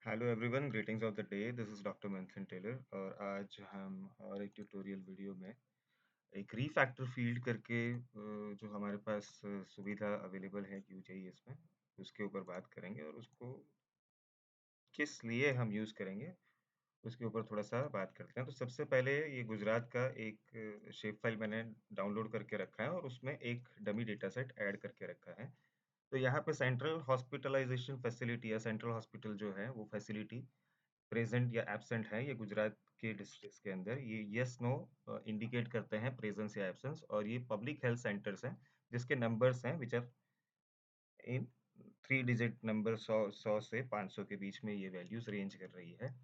Hello everyone, greetings of the day. This is doctor मंथन Taylor और आज हम और एक ट्यूटोरियल वीडियो में एक रीफैक्टर फील्ड करके जो हमारे पास सुविधा अवेलेबल है QGIS में, उसके ऊपर बात करेंगे और उसको किस लिए हम यूज़ करेंगे उसके ऊपर थोड़ा-सा बात करते हैं। तो सबसे पहले ये गुजरात का एक शेप फाइल मैंने डाउनलोड करके रखा है और उसमें एक डमी डेटा सेट ऐड करके रखा है। तो यहाँ पे सेंट्रल हॉस्पिटलाइज़ेशन फैसिलिटी या सेंट्रल हॉस्पिटल जो है वो फैसिलिटी प्रेज़ेंट या एब्सेंट है, ये गुजरात के डिस्ट्रिक्ट्स के अंदर ये येस नो इंडिकेट करते हैं प्रेज़ेंस या एब्सेंस और ये पब्लिक हेल्थ सेंटर्स हैं, जिसके नंबर्स हैं which are in 3 digit number 100 से 500 के बीच में ये वैल्यूज़ रेंज कर रही है।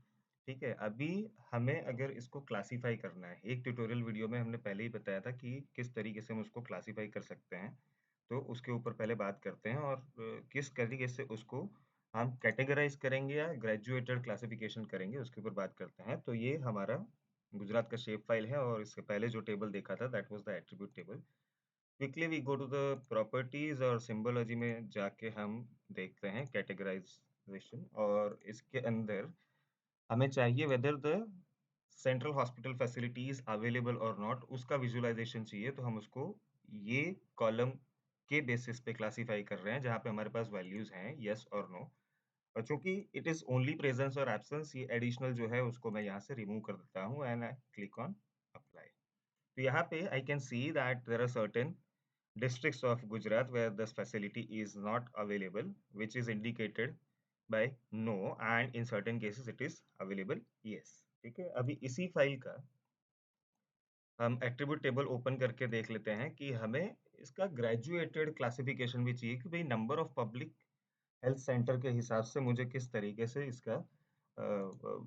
ठीक है, अभी हमें अगर इसको क्लासिफ़ाई करना है, एक ट्यूटोरियल वीडियो में हमने पहले ही बताया था कि किस तरीके से हम उसको क्लासिफ़ाई कर सकते हैं। तो उसके ऊपर पहले बात करते हैं और किस तरीके से उसको हम कैटेगराइज़ करेंगे या ग्रेजुएटेड क्लासिफ़िकेशन करेंगे, उसके ऊपर बात करते हैं। तो ये हमारा गुजरात का शेप फ़ाइल है और इससे पहले जो टेबल देखा था that was the attribute table. Quickly we go to the properties और सिम्बोलॉजी में जाके हम देखते हैं कैटेगराइज़ेशन और इसके अंदर हमें चाहिए whether the central hospital facilities available और नॉट उसका विज़ुअलाइज़ेशन चाहिए, तो हम उसको ये कॉलम के बेसिस पे क्लासिफ़ाई कर रहे हैं, जहाँ पे हमारे पास वैल्यूज़ हैं येस और नो और चूँकि इट इज़ ओनली प्रेज़ेंस और एब्सेंस ये एडिशनल जो है उसको मैं यहाँ से रिमूव कर देता हूँ and I click on apply. तो यहाँ पे I can see that there are certain districts of Gujarat where this facility is not available, which is indicated by no, and in certain cases it is available yes. ठीक है, अभी इसी file का हम attribute table open करके देख लेते हैं कि हमें इसका ग्रेजुएटेड क्लासिफिकेशन भी चाहिए कि भाई number of public health centre के हिसाब से मुझे किस तरीके से इसका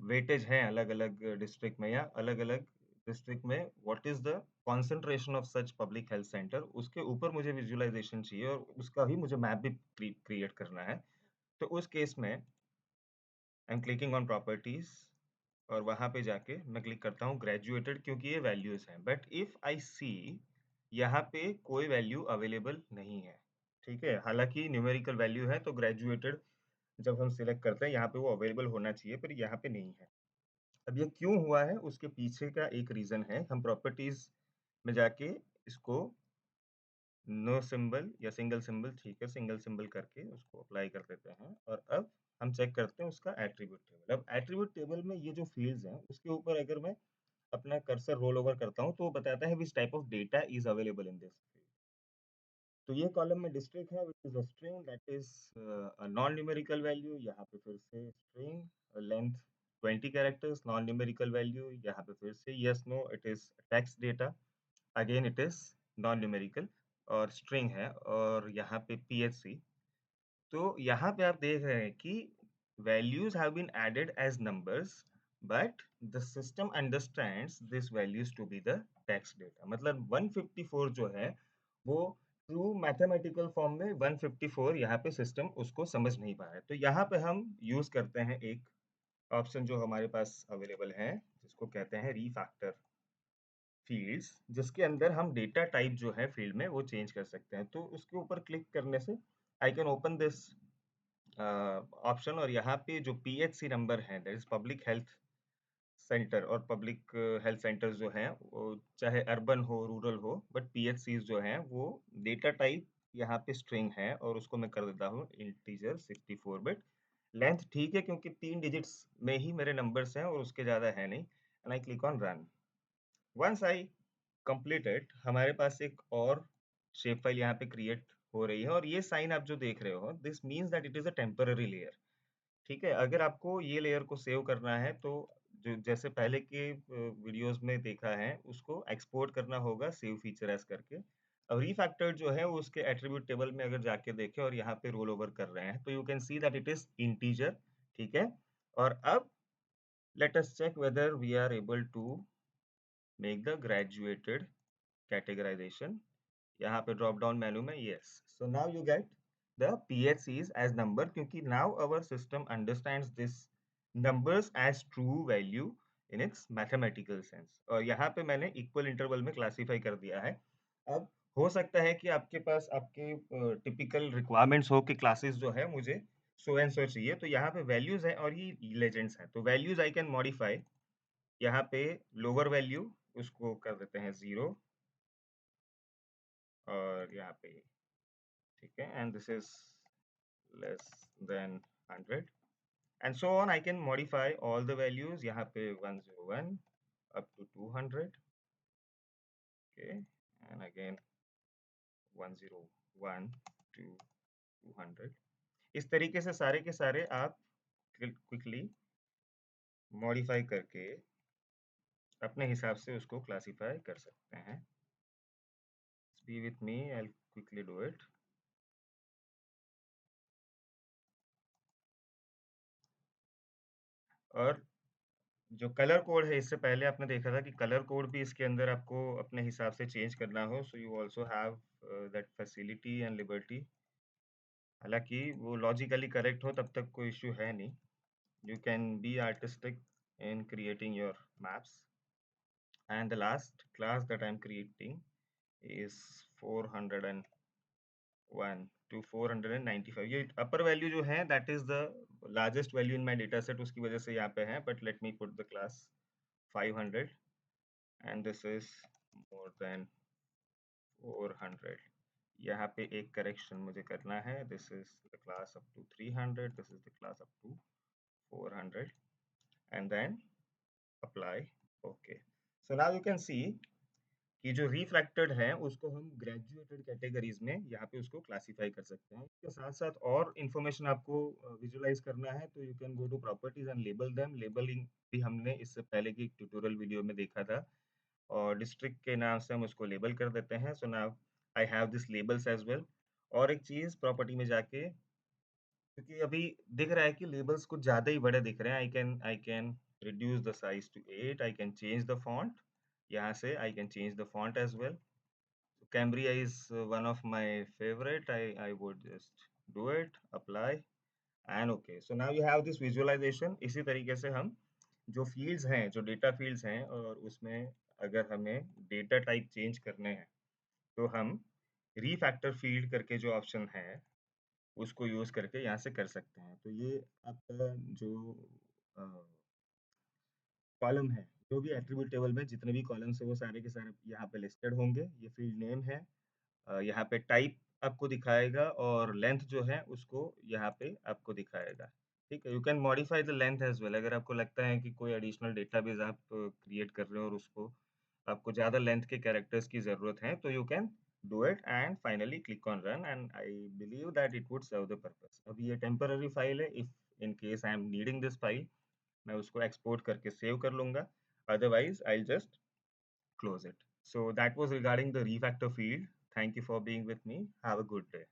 वेटेज है अलग-अलग डिस्ट्रिक्ट में या अलग-अलग डिस्ट्रिक्ट में what is the concentration of such public health centre उसके ऊपर मुझे विजुअलाइज़ेशन चाहिए और उसका भी मुझे मैप भी क्रिएट करना है। तो उस केस में I am clicking on properties और वहाँ पे जाके मैं क्लिक करता हूँ ग्रेजुएटेड क्योंकि ये वैल्यूज़ हैं। बट इफ आई सी यहाँ पे कोई वैल्यू अवेलेबल नहीं है। ठीक है? हालाँकि न्यूमेरिकल वैल्यू है तो ग्रेजुएटेड जब हम सिलेक्ट करते हैं यहाँ पे वो अवेलेबल होना चाहिए पर यहाँ पे नहीं है। अब ये क्यों हुआ है उसके पीछे का एक रीज़न है। हम प्रॉपर्टीज़ में जाके इसको नो सिंबल या सिंगल सिंबल ठीक है, सिंगल सिंबल करके उसको अप्लाई कर देते हैं और अब हम चेक करते हैं उसका एट्रिब्यूट टेबल। अब एट्रिब्यूट टेबल में ये जो फ़ील्ड्स हैं उसके ऊपर अगर मैं अपना कर्सर रोल ओवर करता हूँ तो वो बताता है which type of data is available in this field. तो ये कॉलम में डिस्ट्रिक्ट है which is a string that is a non numerical value यहाँ पे फिर से string length 20 characters non numerical value यहाँ पे फिर से yes no it is text data again it is non numerical और स्ट्रिंग है और यहाँ पे पीएचसी तो यहाँ पे आप देख रहे हैं कि values have been added as numbers but the system understands this values to be the text data मतलब 154 जो है वो ट्रू मैथमेटिकल फॉर्म में 154 यहाँ पे सिस्टम उसको समझ नहीं पा रहा है तो यहाँ पे हम यूज करते हैं एक ऑप्शन जो हमारे पास अवेलेबल है जिसको कहते हैं रीफैक्टर फील्ड्स जिसके अंदर हम डेटा टाइप जो है फील्ड में वो चेंज कर सकते हैं तो उसके ऊपर क्लिक करने से I can open this option और यहाँ पे जो पीएचसी नंबर है that is public health centre और पब्लिक हेल्थ सेंटर्स जो हैं वो चाहे अर्बन हो रूरल हो बट पीएचसीज जो हैं वो डेटा टाइप यहाँ पे स्ट्रिंग है और उसको मैं कर देता हूँ इंटीजर 64 बिट लेंथ ठीक है क्योंकि 3 डिजिट्स में ही मेरे नंबर्स हैं और उसके ज़्यादा है नहीं and I click on run once I completed हमारे पास एक और शेप फाइल यहाँ पे क्रिएट हो रही है और ये साइन आप जो देख रहे हो this means that it is a temporary layer ठीक है अगर आपको ये लेयर को सेव करना है तो जो जैसे पहले के वीडियोस में देखा है उसको एक्सपोर्ट करना होगा सेव फीचर एज करके अब रीफैक्टर जो है वो उसके एट्रीब्यूट टेबल में अगर जाके देखें और यहाँ पे रोल ओवर कर रहे हैं तो you can see that it is integer ठीक है और अब let us check whether we are able to make the graduated categorization यहाँ पे ड्रॉप डाउन मेन्यू में yes so now you get the PHCs as number क्योंकि now our system understands this numbers as true value in its mathematical sense और यहाँ पे मैंने equal interval में classify कर दिया है अब हो सकता है कि आपके पास आपके टिपिकल रिक्वायरमेंट्स हो कि क्लासेस जो है मुझे सो एंड सो चाहिए, तो यहाँ पे वैल्यूज है और ये लेजेंड्स है। तो वैल्यूज आई कैन मॉडिफाई, यहाँ पे लोअर वैल्यू उसको कर देते हैं 0, और यहाँ पे ठीक है, and this is less than 100, and so on. I can modify all the values, यहाँ पे 101 up to 200, okay, and again 101 to 200। इस तरीके से सारे के सारे आप क्विकली मॉडिफाई करके अपने हिसाब से उसको क्लासिफाई कर सकते हैं। Be with me, I'll quickly do it। और जो कलर कोड है, इससे पहले आपने देखा था कि कलर कोड भी इसके अंदर आपको अपने हिसाब से चेंज करना हो, so you also have that facility and liberty. हालांकि वो लॉजिकली करेक्ट हो तब तक कोई इश्यू है नहीं। You can be artistic in creating your maps। And the last class that I'm creating is 401 to 495। ये upper value जो है that is the largest value in my data set, उसकी वजह से यहाँ पे है, but let me put the class 500, and this is more than 400। यहाँ पे एक करेक्शन मुझे करना है, this is the class up to 300, this is the class up to 400, and then apply। okay, so now you can see कि जो refracted है उसको हम ग्रेजुएटेड कैटेगरीज में यहाँ पे उसको क्लासिफाई कर सकते हैं। इसके साथ साथ और इन्फॉर्मेशन आपको विजुलाइज करना है तो you can go to properties and label them. Labeling भी हमने इससे पहले की ट्यूटोरियल वीडियो में देखा था, और डिस्ट्रिक्ट के नाम से हम उसको लेबल कर देते हैं। So now I have this labels as well. और एक चीज प्रॉपर्टी में जाके, क्योंकि अभी दिख रहा है कि लेबल्स कुछ ज्यादा ही बड़े दिख रहे हैं, I can reduce the size to 8, I can change the font. यहाँ से I can change the font as well. Cambria is one of my favorite। I would just do it, apply, and okay। So now you have this visualization। इसी तरीके से हम जो fields हैं, जो data fields हैं, और उसमें अगर हमें डेटा टाइप चेंज करने हैं तो हम रीफैक्टर फील्ड करके जो ऑप्शन है उसको यूज करके यहाँ से कर सकते हैं। तो ये आपका जो कॉलम है, जो भी एट्रीब्यूट टेबल में जितने भी कॉलम्स है वो सारे के सारे यहाँ पे लिस्टेड होंगे। ये फील्ड नेम है, यहाँ पे टाइप आपको दिखाएगा, और लेंथ जो है उसको यहाँ पे आपको दिखाएगा। ठीक है, you can modify the length as well. अगर आपको लगता है कि कोई एडिशनल डेटाबेस आप क्रिएट कर रहे हो और उसको आपको ज़्यादा लेंथ के कैरेक्टर्स की ज़रूरत है, तो you can do it and finally click on run, and I believe that it would serve the purpose. अभी ये टेम्पररी फाइल है, if in case I am needing this file मैं उसको एक्सपोर्ट करके सेव कर लूंगा, otherwise I just close it। So that was regarding the refactor field। Thank you for being with me। Have a good day।